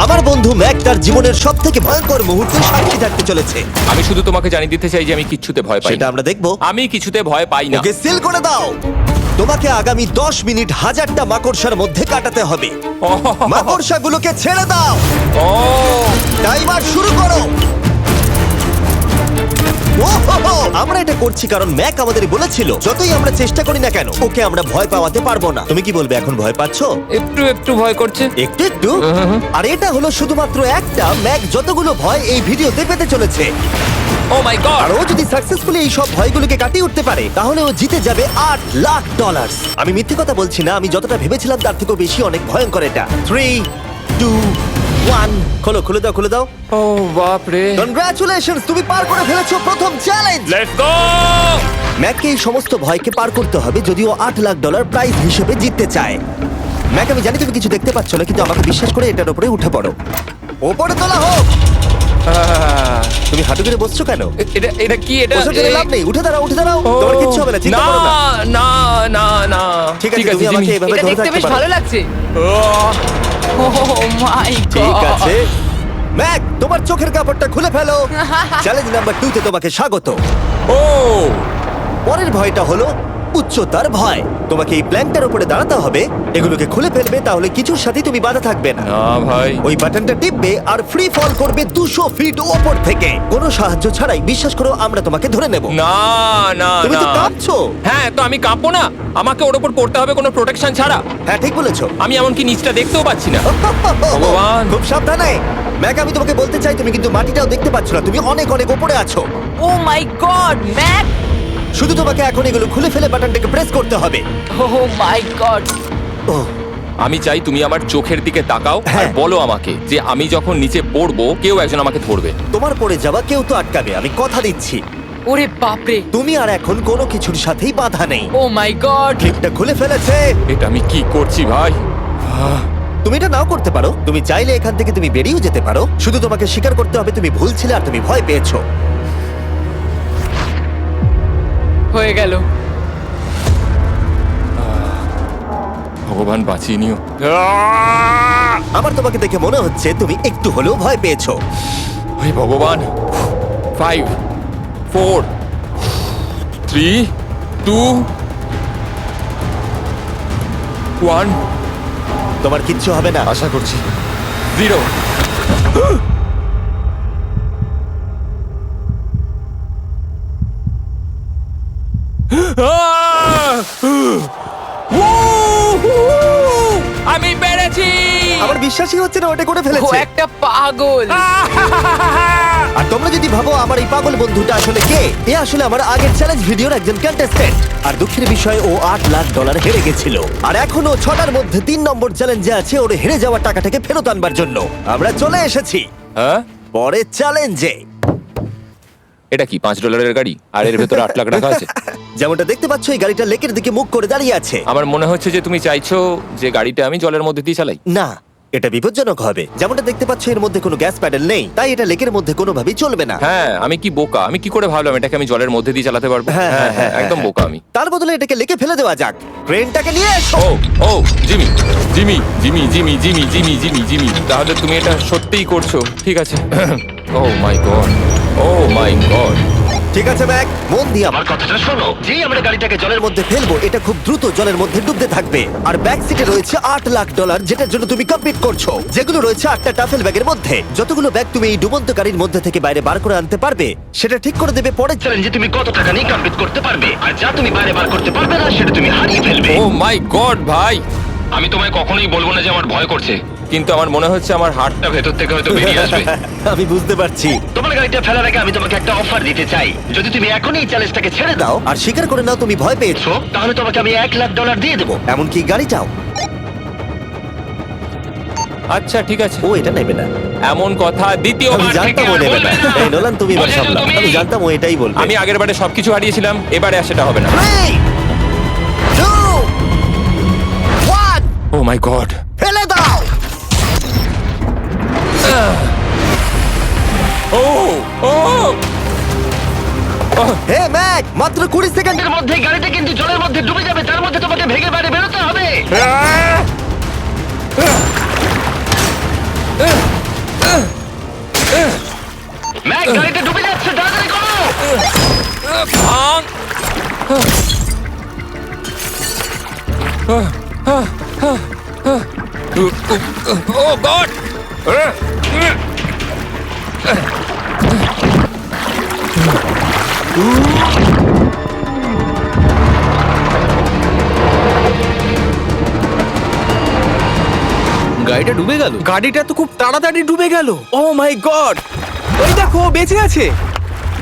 আমার বন্ধু ম্যাক তার জীবনের সবথেকে ভয়ঙ্কর মুহূর্তে সাক্ষী থাকতে চলেছে। আমি শুধু তোমাকে জানিয়ে দিতে চাই যে আমি কিচ্ছুতে ভয় পাই সেটা না। আমরা দেখবো। আমি কিছুতে ভয় পাই না। ওকে সিল করে দাও। তোমাকে আগামী 10 মিনিট 1000টা মাকড়সার মধ্যে কাটাতে হবে। মাকড়সাগুলোকে ছেড়ে দাও। ও টাইমার শুরু করো। ওহো! আমরা এটা করছি কারণ ম্যাক আমাদের বলেছিল যতই আমরা চেষ্টা করি না কেন ওকে আমরা ভয় পাওয়াতে পারবো না। তুমি কি বলবে, এখন ভয় পাচ্ছো? একটু একটু ভয় করছে। একটু একটু। আর এটা হলো শুধুমাত্র একটা। ম্যাক যতগুলো ভয় এই ভিডিওতে পেতে চলেছে, ও মাই গড। আর ও যদি সাকসেসফুলি এই সব ভয়গুলোকে কাটিয়ে উঠতে পারে তাহলে ও জিতে যাবে $8 লাখ। আমি মিথ্যে কথা বলছি না, আমি যতটা ভেবেছিলাম তার থেকেও বেশি অনেক ভয়ঙ্কর এটা। 3, 2, 1 খোলো, খুলে দাও, খুলে দাও। ও বাপ রে। কনগ্রাচুলেশনস, তুমি পার করে ফেলেছো প্রথম চ্যালেঞ্জ। Let's go. ম্যাককে এই সমস্ত ভয়কে পার করতে হবে যদিও $8 লাখ প্রাইজ হিসেবে জিততে চায়। ম্যাক, আমি জানি তুমি কিছু দেখতে পাচ্ছ না, কিন্তু আমাকে বিশ্বাস করে এটার উপরে উঠে পড়ো। ওপরে তোলা হোক। তুমি হাঁটু করে বসছো কেন? এটা এটা কি? এটা বসে গেলে লাভ নেই, উঠে দাঁড়াও, উঠে দাঁড়াও। ও, তোমার কিচ্ছু হবে না, চিন্তা না করো না। না না না। ঠিক আছে, তুমি আমাকে জিমি। এভাবে এটা ধরে দেখতে রাখতে বেশ পারো। ভালো লাগছে। ও মাই গড। ঠিক আছে ম্যাক, তোমার চোখের কাপড়টা খুলে ফেলো। চ্যালেঞ্জ নাম্বার 2 তে তোমাকে স্বাগত। ও পরের ভয়টা হলো উচ্চতার ভয়। তোমাকে এই প্ল্যানটার উপরে দাঁড়াতে হবে, এগুলোকে খুলে ফেলবে, তাহলে কিছুর সাথে তুমি বাধা থাকবে না। না ভাই। ওই বাটনটা টিপবে আর ফ্রি ফল করবে 200 ফিট ওপর থেকে। কোনো সাহায্য ছাড়াই, বিশ্বাস করো আমরা তোমাকে ধরে নেব। না না তুমি তো না। কাঁপছো। হ্যাঁ, তো আমি কাঁপবো না? আমাকে ওর উপর পড়তে হবে কোনো প্রোটেকশন ছাড়া? হ্যাঁ, ঠিক বলেছো। আমি এমনকি নিচটা দেখতেও পাচ্ছি না। ভগবান। খুব সাবধানে ম্যাক, আমি তোমাকে বলতে চাই তুমি কিন্তু মাটিটাও দেখতে পাচ্ছ না, তুমি অনেক অনেক উপরে আছো। ও মাই গড, ম্যাক। শুধু তোমাকে এখন এগুলো খুলে ফেলে বাটনটাকে প্রেস করতে হবে। ও মাই গড। ও আমি চাই তুমি আমার চোখের দিকে তাকাও আর হ্যাঁ। বলো আমাকে যে আমি যখন নিচে পড়বো কেউ একজন আমাকে ধরবে। তোমার পড়ে যাওয়া কেউ তো আটকাবে, আমি কথা দিচ্ছি। ওরে বাপরে। তুমি আর এখন কোনো কিছুর সাথেই বাধা নেই। ও মাই গড। ক্লিপটা খুলে ফেলেছে। এটা আমি কি করছি ভাই? তুমি এটা নাও করতে পারো, তুমি চাইলে এখান থেকে তুমি বেরিয়েও যেতে পারো। শুধু তোমাকে স্বীকার করতে হবে তুমি ভুল ছিলে আর তুমি ভয় পেয়েছো। হয়ে গেল। ভগবান বাঁচিয়ে নিও। আমার তোমাকে দেখে মনে হচ্ছে তুমি একটু হলেও ভয় পেয়েছো। হে ভগবান। 5 4 3 2 1 তোমার কিচ্ছু হবে না। আশা করছি 0। আমি পেরেছি। আমার বিশ্বাসই হচ্ছে না ওটা করে ও ফেলেছে। একটা পাগল। আর তোমরা যদি ভাবো আমার এই পাগল বন্ধুটা আসলে কে, এ আসলে আমার আগের চ্যালেঞ্জ ভিডিওর একজন কন্টেস্ট্যান্ট। আর দুঃখের বিষয় ও $8 লাখ হেরে গেছিল। আর এখনো 6টার মধ্যে 3 নম্বর চ্যালেঞ্জে আছে ওর হেরে যাওয়া টাকাটাকে ফেরত আনবার জন্য। আমরা চলে এসেছি হ্যাঁ, পরের চ্যালেঞ্জে। এটা কি $5 গাড়ি আর এর ভেতরে 8 লাখ টাকা আছে? যেমনটা দেখতে পাচ্ছ এই গাড়িটা লেকের দিকে মুখ করে দাঁড়িয়ে আছে। আমার মনে হচ্ছে যে তুমি চাইছো যে গাড়িটা আমি জলের মধ্যে দিয়ে চালাই। না, এটা বিপজ্জনক হবে। যেমনটা দেখতে পাচ্ছ এর মধ্যে কোনো গ্যাস প্যাডেল নেই, তাই এটা লেকের মধ্যে কোনোভাবেই চলবে না। হ্যাঁ, আমি কি বোকা! আমি কি করে ভাবলাম এটাকে আমি জলের মধ্যে দিয়ে চালাতে পারবো? হ্যাঁ, হ্যাঁ, হ্যাঁ, একদম বোকা আমি। তার বদলে এটাকে লেকে ফেলে দেওয়া যাক। ক্রেনটাকে নিয়ে এসো। ও ও Jimmy Jimmy Jimmy Jimmy Jimmy Jimmy Jimmy Jimmy তাহলে তুমি এটা সত্যিই করছো? ঠিক আছে। Oh my god, oh my god. ঠিক আছে ম্যাক, মন দিয়ে আমার কথাটা শোনো। যেই আমরা গাড়িটাকে জলের মধ্যে ফেলবো এটা খুব দ্রুত জলের মধ্যে ডুবতে থাকবে। আর ব্যাক সিটে রয়েছে $8 লাখ যেটার জন্য তুমি কমপ্লিট করছো, যেগুলো রয়েছে 8টা টাফেল ব্যাগের মধ্যে। যতগুলো ব্যাগ তুমি এই ডুবন্ত গাড়ির মধ্যে থেকে বাইরে বার করে আনতে পারবে সেটা ঠিক করে দেবে পরের চ্যালেঞ্জে তুমি কত টাকা নিয়ে কমপ্লিট করতে পারবে। আর যা তুমি বাইরে বার করতে পারবে না সেটা তুমি হারিয়ে ফেলবে। ও মাই গড ভাই, আমি তোমায় কখনোই বলবো না যে আমার ভয় করছে, কিন্তু আমার মনে হচ্ছে আমার হার্টটা ভেতর থেকে হয়তো বেরিয়ে আসবে। আমি বুঝতে পারছি। তোমার গাড়িটা ফেলার আগে আমি তোমাকে একটা অফার দিতে চাই। যদি তুমি এখনই এই চ্যালেঞ্জটাকে ছেড়ে দাও আর স্বীকার করে নাও তুমি ভয় পেয়েছো, তাহলে তোমাকে আমি $1 লাখ দিয়ে দেবো। এমনকি গাড়িটাও। আচ্ছা ঠিক আছে। ও এটা নেবে না। এমন কথা আমি দ্বিতীয়বার থেকে জানতাম ও আর নেবে বলবে না। না। এই নোলান, তুমি এবার বলেছো সামলাও। তুমি। আমি জানতাম ও এটাই বলবে। আমি আগের বারে সবকিছু হারিয়েছিলাম, এবারে আর সেটা হবে না। 3, 2, 1 ও মাই গড। ফেলে দাও। ও ও হে ম্যাক, মাত্র 20 সেকেন্ডের মধ্যে গাড়িটা কিন্তু জলের মধ্যে ডুবে যাবে। তার মধ্যে তোমাকে ভেগে বাইরে বেরোতে হবে। ম্যাক গাড়িটা ডুবে যাচ্ছে, তাড়াতাড়ি করো। ভাঙ। ও গড! গাড়িটা ডুবে গেল। গাড়িটা তো খুব তাড়াতাড়ি ডুবে গেল। ও মাই গড, ওই দেখো ও বেঁচে আছে।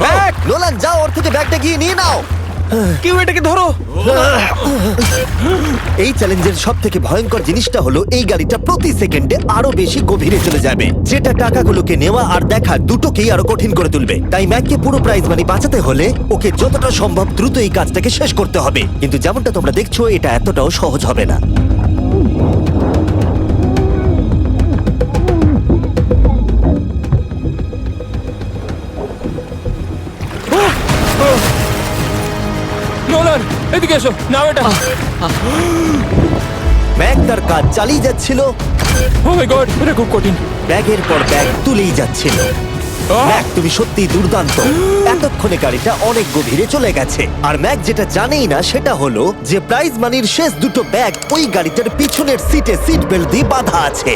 ব্যাগ, নোলান যাও, ওর থেকে ব্যাগটা গিয়ে নিয়ে নাও। কেউ এটাকে ধরো। এই চ্যালেঞ্জের সব থেকে ভয়ঙ্কর জিনিসটা হলো এই গাড়িটা প্রতি সেকেন্ডে আরো বেশি গভীরে চলে যাবে, যেটা টাকাগুলোকে নেওয়া আর দেখা দুটোকেই আরো কঠিন করে তুলবে। তাই ম্যাককে পুরো প্রাইজ মানি বাঁচাতে হলে ওকে যতটা সম্ভব দ্রুত এই কাজটাকে শেষ করতে হবে। কিন্তু যেমনটা তোমরা দেখছো, এটা এতটাও সহজ হবে না। নোলান, এদিকে এসো, নাও এটা। ম্যাক তার কাজ চালিয়ে যাচ্ছিল, ও মাই গড, এটা খুব কঠিন। ব্যাগের পর ব্যাগ তুলেই যাচ্ছিল। ম্যাক, তুমি সত্যি দুর্দান্ত। এতক্ষণে গাড়িটা অনেক গভীরে চলে গেছে। আর ম্যাক যেটা জানেই না সেটা হলো যে প্রাইজ মানির শেষ দুটো ব্যাগ ওই গাড়িটার পিছনের সিটে সিট বেল্ট দিয়ে বাঁধা আছে।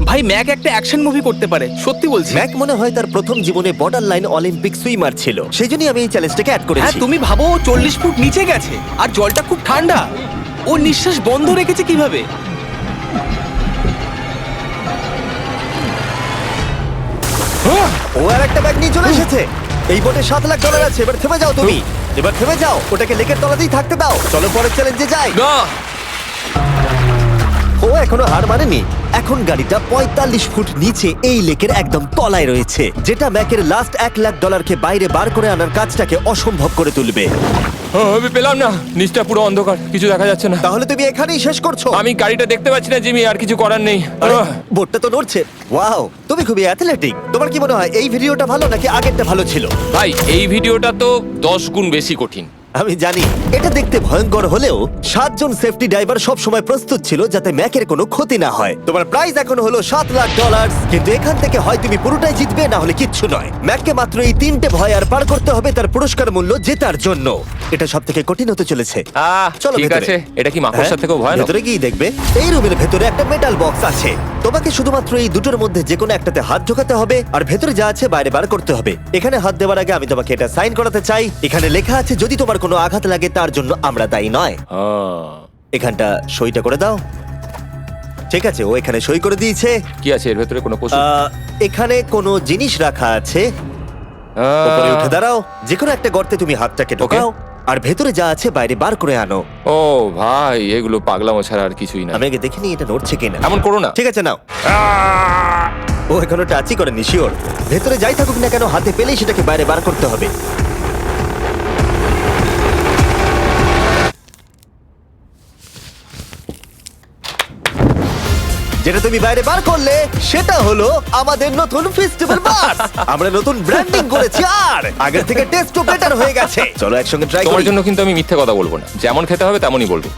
ভাই ম্যাক একটা অ্যাকশন মুভি করতে পারে, সত্যি বলছি। ম্যাক মনে হয় তার প্রথম জীবনে বর্ডার লাইন অলিম্পিক সুইমার ছিল, সেই জন্যই আমি এই চ্যালেঞ্জটাকে অ্যাড হ্যাঁ, করেছি। তুমি ভাবো ও 40 ফুট নিচে গেছে আর জলটা খুব ঠান্ডা। ও নিঃশ্বাস বন্ধ রেখেছে কিভাবে? ও আর একটা ব্যাগ নিয়ে চলে এসেছে। এই বোটে $7 লাখ আছে। এবার থেমে যাও তুমি, এবার থেমে যাও, ওটাকে লেকের তলাতেই থাকতে দাও। চলো পরের চ্যালেঞ্জে যাই। না, ও এখনো হার মানেনি। এখন গাড়িটা 45 ফুট নিচে এই লেকের একদম তলায় রয়েছে, যেটা ম্যাকের লাস্ট $1 লাখ বাইরে বার করে আনার কাজটাকে অসম্ভব করে তুলবে। আমি পেলাম না, নিচটা পুরো অন্ধকার, কিছু দেখা যাচ্ছে না। তাহলে তুমি এখানেই শেষ করছো? আমি গাড়িটা দেখতে পাচ্ছি না জিমি, আর কিছু করার নেই। আরে, বোটটা তো নড়ছে। ওয়াও, তুমি খুবই অ্যাথলেটিক। তোমার কি মনে হয় এই ভিডিওটা ভালো নাকি আগেরটা ভালো ছিল? ভাই, এই ভিডিওটা তো 10 গুণ বেশি কঠিন। আমি জানি এটা দেখতে ভয়ঙ্কর হলেও 7 জন সেফটি ড্রাইভার সব সময় প্রস্তুত ছিল যাতে ম্যাকের কোনো ক্ষতি না হয়। তোমার প্রাইস এখন হলো $7 লাখ, কিন্তু এখান থেকে হয় তুমি পুরোটাই জিতবে, না হলে কিচ্ছু নয়। ম্যাককে মাত্র এই 3টে ভয় আর পার করতে হবে তার পুরস্কার মূল্য জেতার জন্য। এটা সব থেকে কঠিন হতে চলেছে। চলো ঠিক ভেতরে। আছে, এটা কি মাকড়সার হ্যাঁ, থেকেও ভয়ানক? ভেতরে গিয়ে দেখবে এই রুমের ভেতরে একটা মেটাল বক্স আছে। তোমাকে শুধুমাত্র এই দুটোর মধ্যে যে কোনো একটাতে হাত ঢোকাতে হবে আর ভেতরে যা আছে বাইরে বার করতে হবে। এখানে হাত দেওয়ার আগে আমি তোমাকে এটা সাইন করাতে চাই। এখানে লেখা আছে যদি তোমার কোনো আঘাত লাগে তার জন্য আমরা দায়ী নয়। এখানটা সইটা করে দাও। ঠিক আছে, ও এখানে সই করে দিয়েছে। কি আছে এর ভেতরে? কোনো পশু? এখানে কোনো জিনিস রাখা আছে। উপরে উঠে দাঁড়াও, যে কোনো একটা গর্তে তুমি হাতটাকে ঢোকাও আর ভেতরে যা আছে বাইরে বার করে আনো। ও ভাই, এগুলো পাগলামো ছাড়া আর কিছুই না। আমি আগে দেখিনি এটা নড়ছে কিনা। এমন করো না। ঠিক আছে, নাও। ও এখনো টাচই করেনি, শিওর। ভেতরে যাই থাকুক না কেন, হাতে পেলেই সেটাকে বাইরে বার করতে হবে। যেটা তুমি বাইরে বার করলে সেটা হলো আমাদের নতুন ফেস্টিভ্যাল বাস। আমরা নতুন ব্র্যান্ডিং করেছি আর আগের থেকে টেস্টও বেটার হয়ে গেছে। চলো একসঙ্গে ট্রাই তোমার করি। জন্য কিন্তু আমি মিথ্যে কথা বলবো না, যেমন খেতে হবে তেমনই বলবো।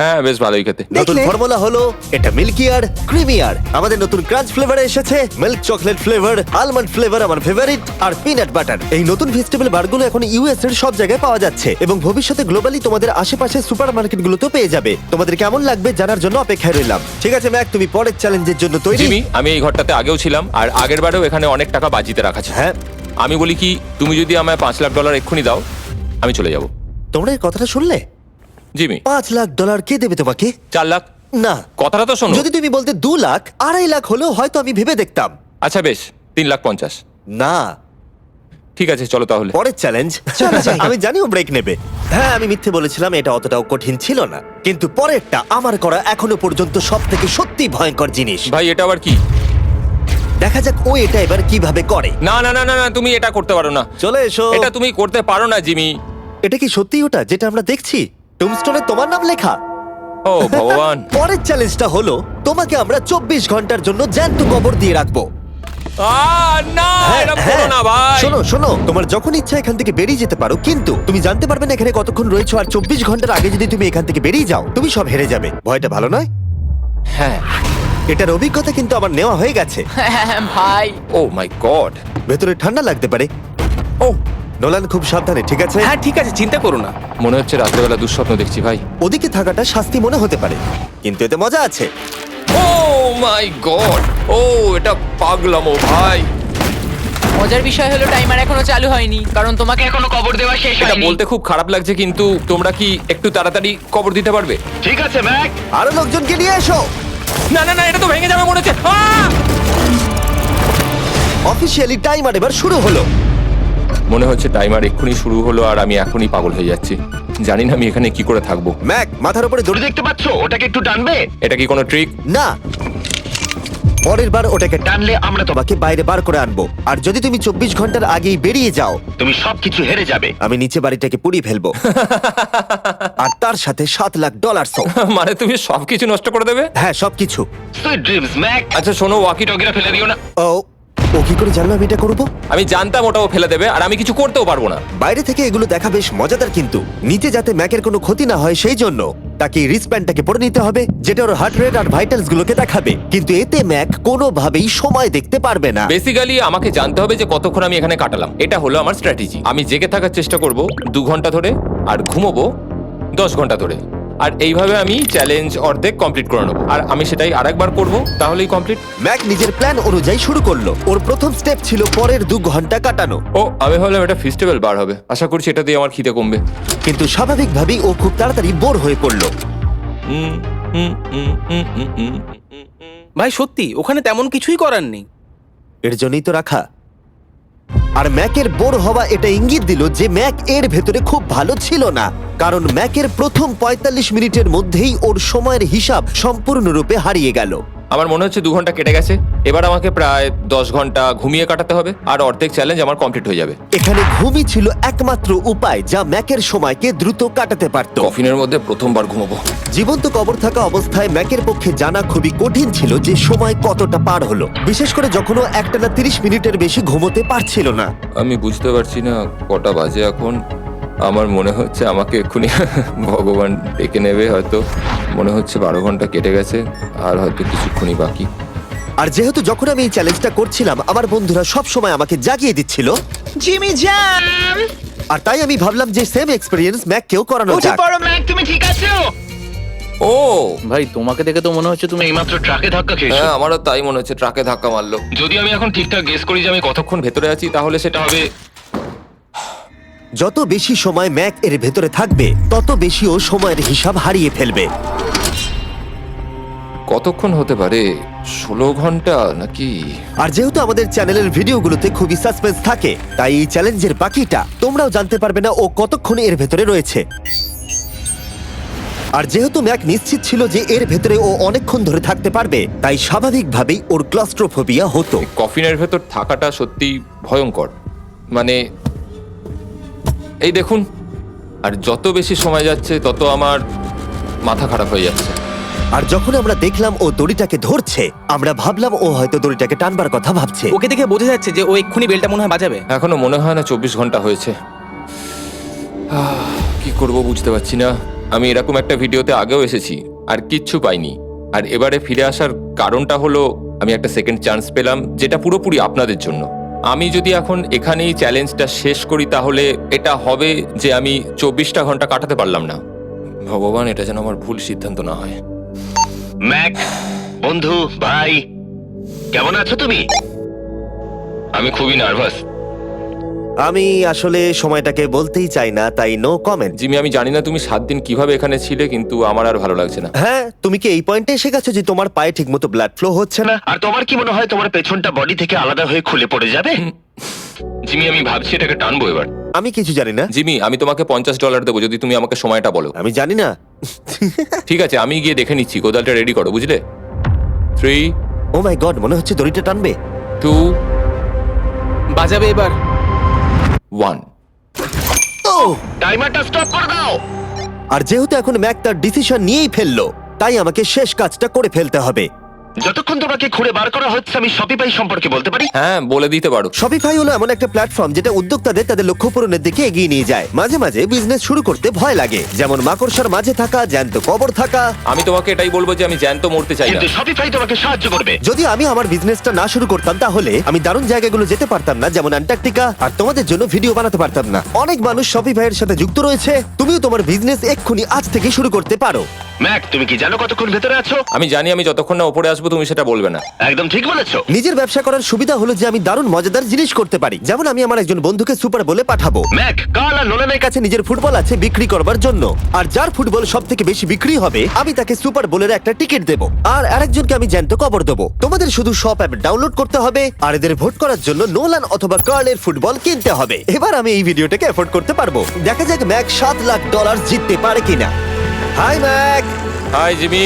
হ্যাঁ, বেশ ভালোই খেতে। নতুন ফর্মুলা হলো এটা মিল্কি আর ক্রিমি আর। আমাদের নতুন ক্রাঞ্চ ফ্লেভার এসেছে, milk chocolate flavour, almond flavour আমার ফেভারিট, আর পিনাট বাটার। এই নতুন ফেস্টিভ্যাল বারগুলো এখন ইউএস এর সব জায়গায় পাওয়া যাচ্ছে এবং ভবিষ্যতে গ্লোবালি তোমাদের আশেপাশে সুপারমার্কেটগুলোতেও পেয়ে যাবে। তোমাদের কেমন লাগবে জানার জন্য অপেক্ষায় রইলাম। ঠিক আছে ম্যাক, তুমি পরের চ্যালেঞ্জের জন্য তৈরি? জিমি, আমি এই ঘরটাতে আগেও ছিলাম আর আগের বারেও এখানে অনেক টাকা বাজিতে রাখা ছিল। হ্যাঁ। আমি বলি কি, তুমি যদি আমায় $5 লাখ এক্ষুনি দাও, আমি চলে যাব। তোমরা এই কথাটা শুনলে? জিমি, $5 লাখ কে দেবে তোমাকে? 4 লাখ। না, কথাটা তো শোনো। যদি তুমি বলতে 2 লাখ, 2.5 লাখ হলেও হয়তো আমি ভেবে দেখতাম। আচ্ছা বেশ, 3,50,000। না। ঠিক আছে, চলো তাহলে। পরের চ্যালেঞ্জ। আমি জানি ও ব্রেক নেবে। হ্যাঁ, আমি মিথ্যে বলেছিলাম, এটা অতটাও কঠিন ছিল না। কিন্তু পরেরটা আমার করা এখনো পর্যন্ত সব থেকে সত্যি ভয়ঙ্কর জিনিস। ভাই, এটা আবার কি? দেখা যাক ও এটা এবার কিভাবে করে। না না না না না, তুমি এটা করতে পারো না। চলে এসো। এটা তুমি করতে পারো না জিমি। এটা কি সত্যি ওটা যেটা আমরা দেখছি? টুমস্টোনে তোমার নাম লেখা? ও ও ভগবান। পরের চ্যালেঞ্জটা হলো তোমাকে আমরা 24 ঘন্টার জন্য জ্যান্ত কবর দিয়ে রাখবো। না হ্যাঁ, এটা হ্যাঁ। করো না ভাই। শোনো শোনো, তোমার যখন ইচ্ছা এখান থেকে বেরিয়ে যেতে পারো, কিন্তু তুমি জানতে পারবে না এখানে কতক্ষণ রয়েছো। আর 24 ঘন্টার আগে যদি তুমি এখান থেকে বেরিয়ে যাও, তুমি সব হেরে যাবে। ভয়টা ভালো নয়? হ্যাঁ। এটার অভিজ্ঞতা কিন্তু আমার নেওয়া হয়ে গেছে। ভাই ও মাই গড। ভেতরে ঠান্ডা লাগতে পারে। ও নোলান খুব সাবধানে, ঠিক আছে? হ্যাঁ ঠিক আছে, চিন্তা করো না। মনে হচ্ছে রাত্রেবেলা দুঃস্বপ্ন দেখছি ভাই। ওদিকে থাকাটা শাস্তি মনে হতে পারে, কিন্তু এতে মজা আছে। Oh my god. ও এটা পাগলামো ভাই। মজার বিষয় হলো টাইমার এখনো চালু হয়নি, কারণ তোমাকে এখনো কবর দেওয়া শেষ এটা হয়নি। বলতে খুব খারাপ লাগছে, কিন্তু তোমরা কি একটু তাড়াতাড়ি কবর দিতে পারবে? ঠিক আছে ম্যাক। আরো লোকজনকে নিয়ে এসো। না না না, এটা তো ভেঙে যাবে মনে হচ্ছে। অফিসিয়ালি টাইমার এবার শুরু হলো। মনে হচ্ছে টাইমার এক্ষুনি শুরু হলো আর আমি এখনই পাগল হয়ে যাচ্ছি। জানি না আমি এখানে কি করে থাকবো। ম্যাক, মাথার উপরে দড়ি দড়ি। দেখতে পাচ্ছ? ওটাকে একটু টানবে। এটা কি কোনো ট্রিক? না, পরের বার ওটাকে টানলে আমরা তো তোমাকে বাইরে বার করে আনবো। আর যদি তুমি 24 ঘন্টার আগেই বেরিয়ে যাও, তুমি সবকিছু হেরে যাবে। আমি নিচে বাড়িটাকে পুড়িয়ে ফেলবো। আর তার সাথে $7,00,000। মানে তুমি সবকিছু নষ্ট করে দেবে? হ্যাঁ, সবকিছু। Sweet dreams Mac. আচ্ছা শোনো, ওয়াকি টগিরা ফেলে দিও না। ও কি করে জানলো আমি এটা করবো? আমি জানতাম ওটাও ফেলে দেবে আর আমি কিছু করতেও পারবো না। বাইরে থেকে এগুলো দেখা বেশ মজাদার, কিন্তু নিচে যাতে ম্যাকের কোনো ক্ষতি না হয় সেই জন্য তাকে রিস্টব্যান্ডটাকে পরে নিতে হবে, যেটা ওর হার্ট রেট আর ভাইটালস গুলোকে দেখাবে। কিন্তু এতে ম্যাক কোনোভাবেই সময় দেখতে পারবে না। বেসিক্যালি আমাকে জানতে হবে যে কতক্ষণ আমি এখানে কাটালাম। এটা হলো আমার স্ট্র্যাটেজি। আমি জেগে থাকার চেষ্টা করব 2 ঘন্টা ধরে আর ঘুমোবো 10 ঘন্টা ধরে। আর এইভাবে আমি চ্যালেঞ্জ অর্ধেক কমপ্লিট করে নেবো। আর আমি সেটাই আরেকবার করব, তাহলেই কমপ্লিট। ম্যাক নিজের প্ল্যান অনুযায়ী শুরু করলো। ওর প্রথম স্টেপ ছিল পরের 2 ঘন্টা কাটানো। ও আমি ভাবলাম এটা ফেস্টিভ্যাল বার হবে। আশা করছি এটা দিয়ে আমার খিদে কমবে। কিন্তু স্বাভাবিকভাবেই ও খুব তাড়াতাড়ি বোর হয়ে পড়লো। হুম, হুম, হুম, হুম, হুম, হুম। ভাই সত্যি ওখানে তেমন কিছুই করার নেই। এর জন্যই তো রাখা। আর ম্যাকের বোর হওয়া এটা ইঙ্গিত দিল যে ম্যাক এর ভেতরে খুব ভালো ছিল না, কারণ ম্যাকের প্রথম 45 মিনিটের মধ্যেই ওর সময়ের হিসাব সম্পূর্ণরূপে হারিয়ে গেল। আমার মনে হচ্ছে 2 ঘন্টা কেটে গেছে। এবার আমাকে প্রায় 10 ঘন্টা ঘুমিয়ে কাটাতে হবে আর অর্ধেক চ্যালেঞ্জ আমার কমপ্লিট হয়ে যাবে। এখানে ঘুমই ছিল একমাত্র উপায় যা ম্যাকের সময়কে দ্রুত কাটাতে পারত। কফিনের মধ্যে প্রথমবার ঘুমাবো। জীবন্ত কবর থাকা অবস্থায় ম্যাকের পক্ষে জানা খুবই কঠিন ছিল যে সময় কতটা পার হলো, বিশেষ করে যখন ও একটানা 30 মিনিটের বেশি ঘুমোতে পারছিল না। আমি বুঝতে পারছি না কটা বাজে এখন। আমার মনে হচ্ছে আমাকে এক্ষুনি ভগবান ডেকে নেবে হয়তো। মনে হচ্ছে 12 ঘন্টা কেটে গেছে আর হয়তো কিছুক্ষণই বাকি। আর যেহেতু যখন আমি এই চ্যালেঞ্জটা করছিলাম আমার বন্ধুরা সব সময় আমাকে জাগিয়ে দিচ্ছিল, জিমি জ্যাম আর তাই আমি ভাবলাম যে সেম এক্সপেরিয়েন্স ম্যাককেও করানো উঠে যাক। পড়ো ম্যাক তুমি ঠিক আছো? ও ভাই তোমাকে দেখে তো মনে হচ্ছে তুমি এইমাত্র ট্রাকে ধাক্কা খেয়েছো। হ্যাঁ, আমারও তাই মনে হচ্ছে। ট্রাকে ধাক্কা মারলো। যদি আমি এখন ঠিকঠাক গেস করি যে আমি কতক্ষণ কতক্ষণ ভেতরে আছি তাহলে সেটা হবে যত বেশি সময় ম্যাক এর ভেতরে থাকবে তত বেশি ও সময়ের হিসাব হারিয়ে ফেলবে। কতক্ষণ হতে পারে? 16 ঘন্টা নাকি? আর যেহেতু আমাদের চ্যানেলের ভিডিওগুলোতে খুবই সাসপেন্স থাকে, তাই এই চ্যালেঞ্জের বাকিটা তোমরাও জানতে পারবে না ও কতক্ষণ এর ভেতরে রয়েছে। আর যেহেতু ম্যাক নিশ্চিত ছিল যে এর ভেতরে ও অনেকক্ষণ ধরে থাকতে পারবে, তাই স্বাভাবিকভাবেই ওর ক্লস্ট্রোফোবিয়া হতো। কফিনের ভেতর থাকাটা সত্যি ভয়ঙ্কর। মানে এই দেখুন, আর যত বেশি সময় যাচ্ছে তত আমার মাথা খারাপ হয়ে যাচ্ছে। আর যখন আমরা দেখলাম ও দড়িটাকে ধরছে, আমরা ভাবলাম ও হয়তো দড়িটাকে টানবার কথা ভাবছে। ওকে দেখে বোঝা যাচ্ছে যে ও এক্ষুনি বেলটা মনে হয় বাজাবে। এখনো মনে হয় না 24 ঘন্টা হয়েছে। কি করব বুঝতে পারছি না। আমি এরকম একটা ভিডিওতে আগেও এসেছি আর কিচ্ছু পাইনি। আর এবারে ফিরে আসার কারণটা হলো আমি একটা সেকেন্ড চান্স পেলাম, যেটা পুরোপুরি আপনাদের জন্য। আমি যদি এখন এখানেই চ্যালেঞ্জটা শেষ করি তাহলে এটা হবে যে আমি 24টা ঘন্টা কাটাতে পারলাম না। ভগবান, এটা যেন আমার ভুল সিদ্ধান্ত না হয়। ম্যাক বন্ধু ভাই কেমন আছো তুমি? আমি খুবই নার্ভাস। আমি আসলে সময়টাকে বলতেই চাই না, তাই নো কমেন্ট। জিমি, আমি জানি না তুমি 7 দিন কিভাবে এখানে ছিলে, কিন্তু আমার আর ভালো লাগছে না। হ্যাঁ, তুমি কি এই পয়েন্টে এসে গেছো যে তোমার পায়ে ঠিকমতো ব্লাড ফ্লো হচ্ছে না? আর তোমার কি মনে হয় তোমার পেছনটা বডি থেকে আলাদা হয়ে খুলে পড়ে যাবে? জিমি, আমি ভাবছি এটাকে টানবো এবার। আমি কিছু জানি না। জিমি, আমি তোমাকে $50 দেবো যদি তুমি আমাকে সময়টা বলো। আমি জানি না। ঠিক আছে, আমি গিয়ে দেখে নিচ্ছি। কোদালটা রেডি করো, বুঝলে? 3, ও মাই গড, মনে হচ্ছে দড়িটা টানবে। 2, বাজাবে এবার। 1। ও! টাইমারটা স্টপ করে দাও। আর যেহেতু এখন ম্যাক তার ডিসিশন নিয়েই ফেললো, তাই আমাকে শেষ কাজটা করে ফেলতে হবে। যতক্ষণ তোমাকে খুঁড়ে বার করা হচ্ছে আমি শপিফাই সম্পর্কে বলতে পারি। হ্যাঁ, বলে দিতে পারো। শপিফাই হলো এমন একটা প্ল্যাটফর্ম যেটা উদ্যোক্তাদের তাদের লক্ষ্য পূরণের দিকে এগিয়ে নিয়ে যায়। মাঝে মাঝে বিজনেস শুরু করতে ভয় লাগে, যেমন মাকড়সার মাঝে থাকা, জ্যান্ত কবর থাকা। আমি তোমাকে এটাই বলবো যে আমি জ্যান্ত মরতে চাই না। কিন্তু শপিফাই তোমাকে সাহায্য করবে। যদি আমি আমার বিজনেসটা না শুরু করতাম তাহলে আমি দারুণ জায়গাগুলো যেতে পারতাম না, যেমন অ্যান্টার্কটিকা, আর তোমাদের জন্য ভিডিও বানাতে পারতাম না। অনেক মানুষ শপিফাইয়ের সাথে যুক্ত রয়েছে। তুমিও তোমার বিজনেস এক্ষুনি আজ থেকে শুরু করতে পারো। ম্যাক, তুমি কি জানো কতক্ষণ ভেতরে আছো? আমি জানি, আমি যতক্ষণ না উপরে আসবো তুমি সেটা বলবে না। একদম ঠিক বলেছো। নিজের ব্যবসা করার সুবিধা হলো যে আমি দারুণ মজাদার জিনিস করতে পারি, যেমন আমি আমার একজন বন্ধুকে সুপার বলে পাঠাবো। ম্যাক, কার্ল আর নোলানের কাছে নিজের ফুটবল আছে বিক্রি করবার জন্য, আর যার ফুটবল সব থেকে বেশি বিক্রি হবে আমি তাকে সুপার বোলের একটা টিকিট দেবো, আর আরেকজনকে আমি জ্যান্ত কবর দেবো। তোমাদের শুধু শপ অ্যাপ ডাউনলোড করতে হবে আর এদের ভোট করার জন্য নোলান অথবা কার্লের ফুটবল কিনতে হবে। এবার আমি এই ভিডিওটাকে এফোর্ড করতে পারবো। দেখা যাক ম্যাক $7 লাখ জিততে পারে কিনা। Hi Mac. Hi Jimmy.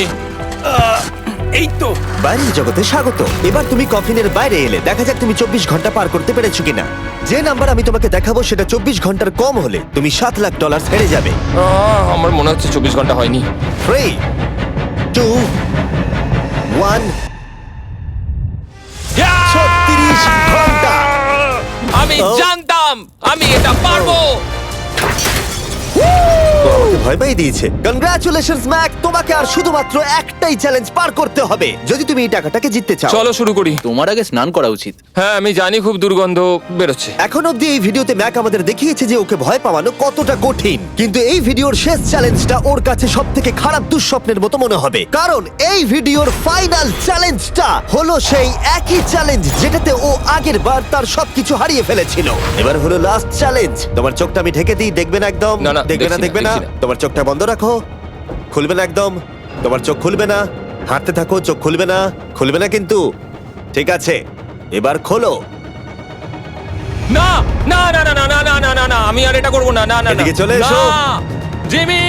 এই তো। বাইরের জগতে স্বাগত। এবার তুমি কফিনের বাইরে এলে, দেখা যাক তুমি 24 ঘন্টা পার করতে পেরেছো কিনা। যে নাম্বার আমি তোমাকে দেখাবো সেটা 24 ঘন্টার কম হলে তুমি $7 লাখ হেরে যাবে। আমার মনে হচ্ছে 24 ঘন্টা হয়নি। 3, 2, 1। 36 ঘন্টা। আমি ও। জানতাম আমি এটা পারবো। তো আমাকে ভয় পাই দিয়েছে। কনগ্রাচুলেশনস ম্যাক, তোমাকে আর শুধুমাত্র একটাই চ্যালেঞ্জ পার করতে হবে যদি তুমি এই টাকাটাকে জিততে চাও। চলো শুরু করি। তোমার আগে স্নান করা উচিত। হ্যাঁ, আমি জানি খুব দুর্গন্ধ বেরোচ্ছে। এখন অব্দি এই ভিডিওতে ম্যাক আমাদের দেখিয়েছে যে ওকে ভয় পাওয়ানো কতটা কঠিন, কিন্তু এই ভিডিওর শেষ চ্যালেঞ্জটা ওর কাছে সবথেকে খারাপ দুঃস্বপ্নের মতো মনে হবে, কারণ এই ভিডিওর ফাইনাল চ্যালেঞ্জটা হলো সেই একই চ্যালেঞ্জ যেটাতে ও আগের বার তার সবকিছু হারিয়ে ফেলেছিল। এবার হলো লাস্ট চ্যালেঞ্জ। তোমার চোখটা আমি ঢেকে দিই, দেখবে না একদম। না, না, দেখবে না, দেখছি না, দেখবে না। দেখছি না। তোমার চোখটা বন্ধ রাখো, খুলবে না একদম। তোমার চোখ খুলবে না, হাঁটতে থাকো, চোখ খুলবে না, খুলবে না কিন্তু। ঠিক আছে, এবার খোলো। না না না না না না না না না না, আমি আর এটা করবো না। না না না। এদিকে চলে এসো। না, জিমি,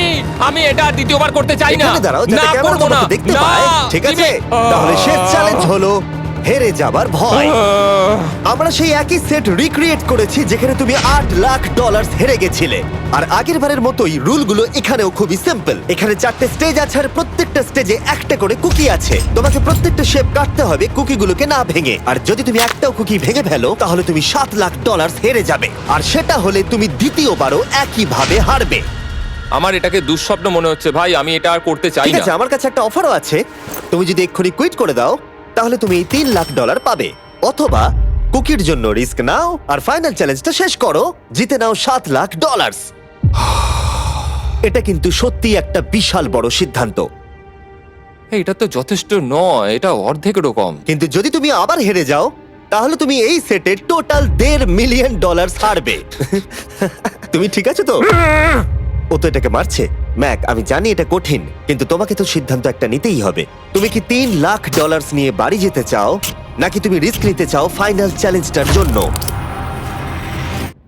আমি এটা আর দ্বিতীয়বার করতে চাই না। এখানে দাঁড়াও যাতে না, ক্যামেরা করবো না। তোমাকে দেখতে না, পায়। ঠিক আছে, জিমি। তাহলে শেষ চ্যালেঞ্জ হলো হেরে যাবার ভয়। আমরা সেই একই সেট রিক্রিয়েট করেছি যেখানে তুমি $8 লাখ হেরে গেছিলে। আর আগের বারের মতোই রুলগুলো এখানেও খুবই সিম্পল। এখানে 4টে স্টেজ আছে আর প্রত্যেকটা স্টেজে একটা করে কুকি আছে। তোমাকে প্রত্যেকটা শেপ কাটতে হবে কুকিগুলোকে না ভেঙে, আর যদি তুমি একটাও কুকি ভেঙে ফেলো তাহলে তুমি $7 লাখ হেরে যাবে, আর সেটা হলে তুমি দ্বিতীয়বারও একইভাবে হারবে। আমার এটাকে দুঃস্বপ্ন মনে হচ্ছে ভাই, আমি এটা আর করতে চাই ঠিক না। আছে, আমার কাছে একটা অফারও আছে। তুমি যদি এক্ষুনি কুইট করে দাও তাহলে তুমি এই $3 লাখ পাবে, অথবা কুকির জন্য রিস্ক নাও আর ফাইনাল চ্যালেঞ্জটা শেষ করো, জিতে নাও $7 লাখ। এটা কিন্তু সত্যি একটা বিশাল বড় সিদ্ধান্ত, এটা তো যথেষ্ট নয়, এটা অর্ধেকেরও কম। কিন্তু যদি তুমি আবার হেরে যাও তাহলে তুমি এই সেটে টোটাল $1.5 মিলিয়ন হারবে। তুমি ঠিক আছে তো? ও তো এটাকে মারছে। ম্যাক, আমি জানি এটা কঠিন, কিন্তু তোমাকে তো সিদ্ধান্ত একটা নিতেই হবে। তুমি কি $3 লাখ নিয়ে বাড়ি যেতে চাও, নাকি তুমি রিস্ক নিতে চাও ফাইনাল চ্যালেঞ্জটার জন্য?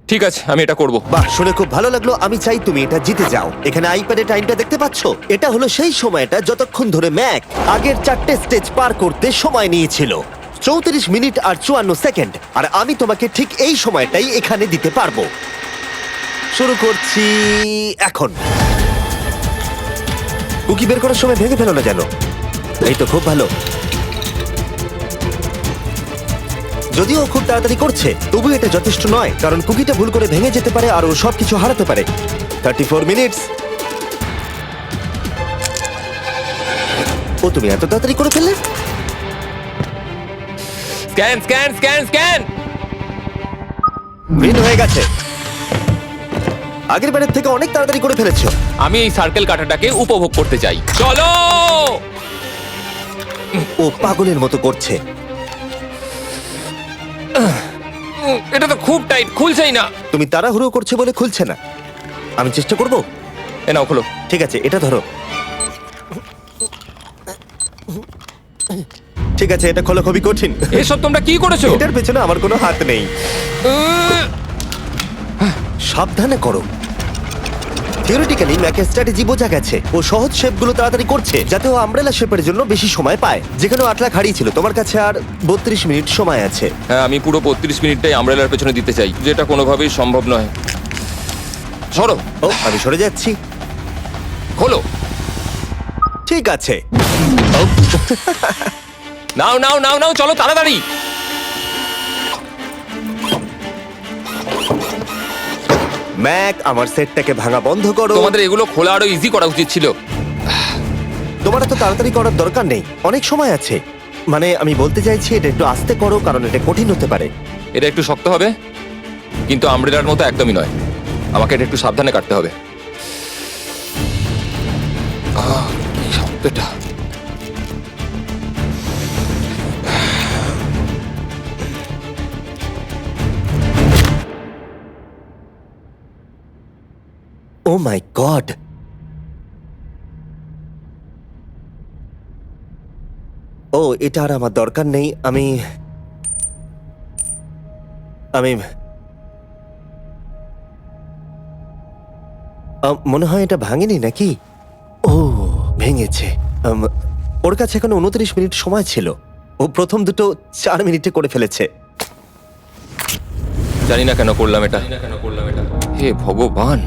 ঠিক আছে, আমি এটা করব। বাহ, শুনে খুব ভালো লাগলো। আমি চাই তুমি এটা জিতে যাও। এখানে আইপ্যাডে টাইমটা দেখতে পাচ্ছো? এটা হলো সেই সময়টা যতক্ষণ ধরে ম্যাক আগের 4টে স্টেজ পার করতে সময় নিয়েছিল। 34 মিনিট আর 54 সেকেন্ড। আর আমি তোমাকে ঠিক এই সময়টাই এখানে দিতে পারবো। শুরু করছি এখন। কুকি বের করার সময় ভেঙে ফেলো না যেন। এই তো খুব ভালো। যদিও ও খুব তাড়াতাড়ি করছে, তবু এটা যথেষ্ট নয়, কারণ কুকিটা ভুল করে ভেঙে যেতে পারে আর ও সবকিছু হারাতে পারে। 34 মিনিটস। ও, তুমি এত তাড়াতাড়ি করে ফেললে? Scan scan scan scan. Green হয়ে গেছে। আগের বারের থেকে অনেক তাড়াতাড়ি করে ফেলেছো। আমি এই সার্কেল কাটাটাকে উপভোগ করতে চাই। চলো। ও পাগলের মতো করছে। এটা তো খুব টাইট, খুলছেই না। তুমি তাড়াহুড়ো করছে বলে খুলছে না। আমি চেষ্টা করব। এ নাও, খোলো। ঠিক আছে, এটা ধরো। ঠিক আছে, এটা খোলা খুবই কঠিন। এসব তোমরা কি করেছো? এটার পেছনে আমার কোনো হাত নেই। সাবধানে করো। থিওরিটিক্যালি ম্যাকের স্ট্র্যাটেজি বোঝা গেছে। ও সহজ শেপগুলো তাড়াতাড়ি করছে যাতে ও আমব্রেলা শেপের জন্য বেশি সময় পায়, যেখানে ও 8 লাখ হারিয়েছিল। তোমার কাছে আর 32 মিনিট সময় আছে। হ্যাঁ, আমি পুরো 32 মিনিটটাই আমব্রেলার পেছনে দিতে চাই, যেটা কোনোভাবেই সম্ভব নয়। সরো। ও, আমি সরে যাচ্ছি। খোলো। ঠিক আছে। নাও নাও নাও নাও, চলো তাড়াতাড়ি। ম্যাক, আমার সেটটাকে ভাঙা বন্ধ করো। তোমাদের এগুলো খোলা আরো ইজি করা উচিত ছিল। তোমার তো তাড়াতাড়ি করার দরকার নেই, অনেক সময় আছে। মানে আমি বলতে চাইছি এটা একটু আস্তে করো, কারণ এটা কঠিন হতে পারে। এটা একটু শক্ত হবে, কিন্তু আমব্রেলার মতো একদমই নয়। আমাকে এটা একটু সাবধানে কাটতে হবে। কি শক্ত এটা। ও মাই গড, ও এটা আর আমার দরকার নেই। আমি মনে হয় এটা ভাঙেনি নাকি? ও ভেঙেছে। ওর কাছে এখন 29 মিনিট সময় ছিল। ও প্রথম দুটো 4 মিনিটে করে ফেলেছে। জানি না কেন করলাম এটা। হে ভগবান,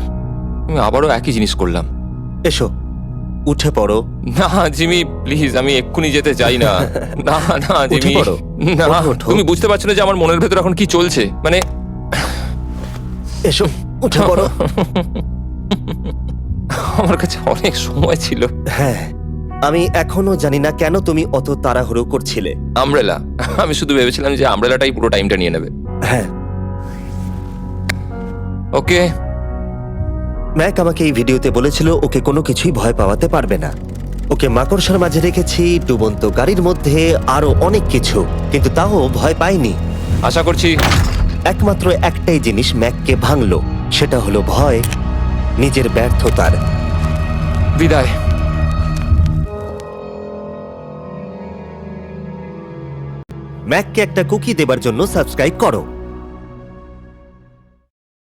আমি আবারও একই জিনিস করলাম। এসো, উঠে পড়ো। না জিমি প্লিজ, আমি এক্ষুনি যেতে চাই না। না না জিমি, পড়ো। না। ওঠো। তুমি বুঝতে পারছো না যে আমার মনের ভেতর এখন কি চলছে? মানে এসো, উঠে পড়ো। আমার কাছে অনেক সময় ছিল। হ্যাঁ, আমি এখনো জানি না কেন তুমি অত তাড়াহুড়ো করছিলে। আমব্রেলা, আমি শুধু ভেবেছিলাম যে আমব্রেলাটাই পুরো টাইমটা নিয়ে নেবে। হ্যাঁ, ওকে। ম্যাক আমাকে এই ভিডিওতে বলেছিল ওকে কোনো কিছুই ভয় পাওয়াতে পারবে না। ওকে মাকড়সার মাঝে রেখেছি, ডুবন্ত গাড়ির মধ্যে, আরো অনেক কিছু, কিন্তু তাও ভয় পায়নি। আশা করছি একমাত্র একটাই জিনিস ম্যাককে ভাঙলো, সেটা হলো ভয়, নিজের ব্যর্থতার। বিদায়। ম্যাককে একটা কুকি দেবার জন্য সাবস্ক্রাইব করো।